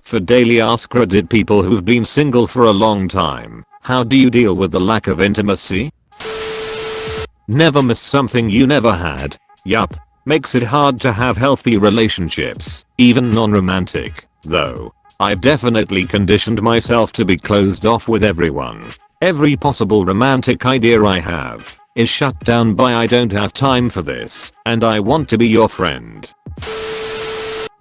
For daily ask Reddit people who've been single for a long time, how do you deal with the lack of intimacy? Never miss something you never had. Yup. Makes it hard to have healthy relationships, even non-romantic, though. I've definitely conditioned myself to be closed off with everyone. Every possible romantic idea I have is shut down by I don't have time for this, and I want to be your friend.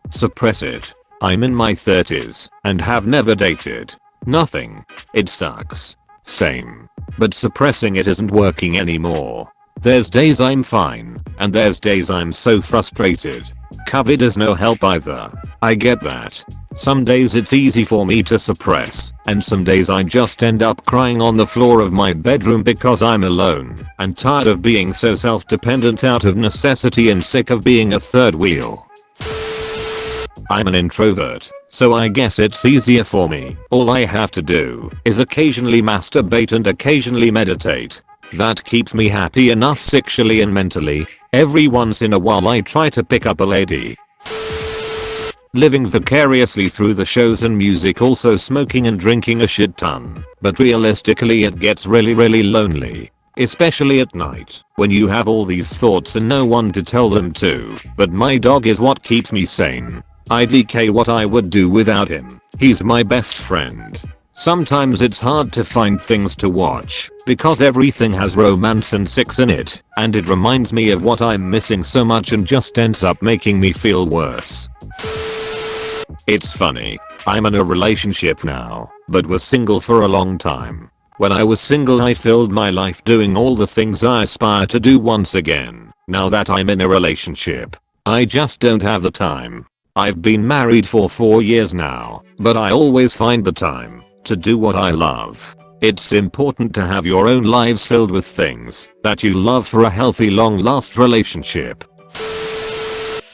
Suppress it. I'm in my 30s and have never dated. Nothing. It sucks. Same. But suppressing it isn't working anymore. There's days I'm fine, and there's days I'm so frustrated. COVID is no help either. I get that. Some days it's easy for me to suppress, and some days I just end up crying on the floor of my bedroom because I'm alone and tired of being so self-dependent out of necessity and sick of being a third wheel. I'm an introvert, so I guess it's easier for me. All I have to do is occasionally masturbate and occasionally meditate. That keeps me happy enough sexually and mentally. Every once in a while I try to pick up a lady. Living vicariously through the shows and music, also smoking and drinking a shit ton. But realistically it gets really lonely. Especially at night, when you have all these thoughts and no one to tell them to. But my dog is what keeps me sane. IDK what I would do without him. He's my best friend. Sometimes it's hard to find things to watch because everything has romance and sex in it, and it reminds me of what I'm missing so much and just ends up making me feel worse. It's funny. I'm in a relationship now, but was single for a long time. When I was single I filled my life doing all the things I aspire to do once again. Now that I'm in a relationship, I just don't have the time. I've been married for 4 years now, but I always find the time to do what I love. It's important to have your own lives filled with things that you love for a healthy long-last relationship.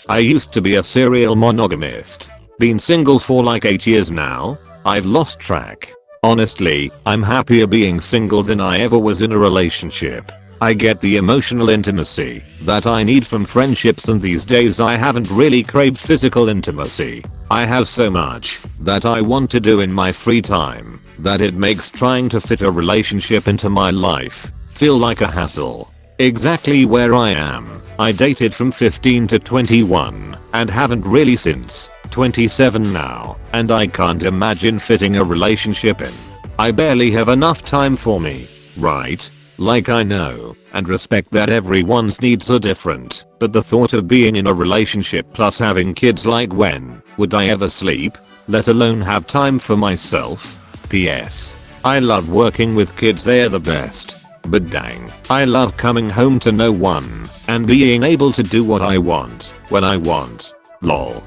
I used to be a serial monogamist. Been single for like 8 years now. I've lost track. Honestly, I'm happier being single than I ever was in a relationship. I get the emotional intimacy that I need from friendships, and these days I haven't really craved physical intimacy. I have so much that I want to do in my free time that it makes trying to fit a relationship into my life feel like a hassle. Exactly where I am. I dated from 15 to 21 and haven't really since 27 now, and I can't imagine fitting a relationship in. I barely have enough time for me, right? Like, I know and respect that everyone's needs are different, but the thought of being in a relationship plus having kids, like when would I ever sleep, let alone have time for myself? PS. I love working with kids, they're the best. But dang, I love coming home to no one and being able to do what I want when I want. Lol.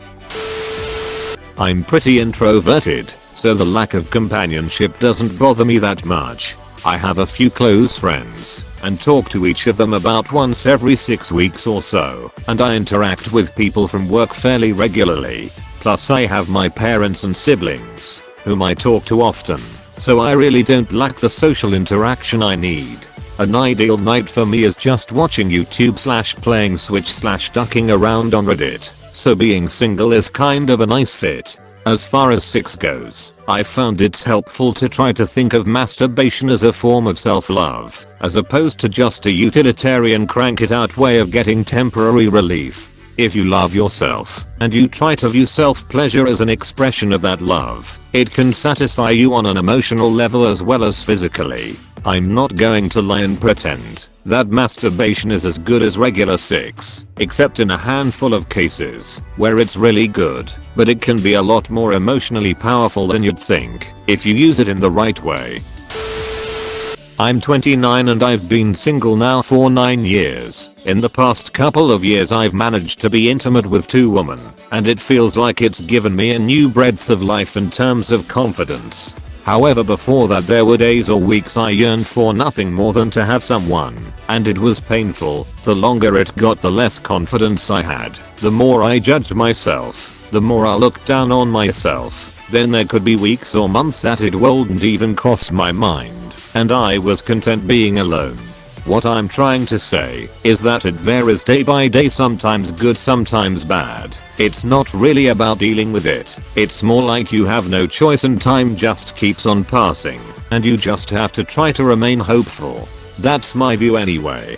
I'm pretty introverted, so the lack of companionship doesn't bother me that much. I have a few close friends and talk to each of them about once every 6 weeks or so, and I interact with people from work fairly regularly. Plus I have my parents and siblings whom I talk to often, so I really don't lack the social interaction I need. An ideal night for me is just watching YouTube / playing Switch / ducking around on Reddit, so being single is kind of a nice fit. As far as sex goes, I found it's helpful to try to think of masturbation as a form of self-love, as opposed to just a utilitarian crank it out way of getting temporary relief. If you love yourself, and you try to view self-pleasure as an expression of that love, it can satisfy you on an emotional level as well as physically. I'm not going to lie and pretend that masturbation is as good as regular sex, except in a handful of cases where it's really good, but it can be a lot more emotionally powerful than you'd think if you use it in the right way. I'm 29 and I've been single now for 9 years. In the past couple of years I've managed to be intimate with 2 women, and it feels like it's given me a new breadth of life in terms of confidence. However, before that there were days or weeks I yearned for nothing more than to have someone, and it was painful. The longer it got, the less confidence I had. The more I judged myself, the more I looked down on myself. Then there could be weeks or months that it wouldn't even cross my mind, and I was content being alone. What I'm trying to say is that it varies day by day, sometimes good, sometimes bad. It's not really about dealing with it. It's more like you have no choice and time just keeps on passing, and you just have to try to remain hopeful. That's my view anyway.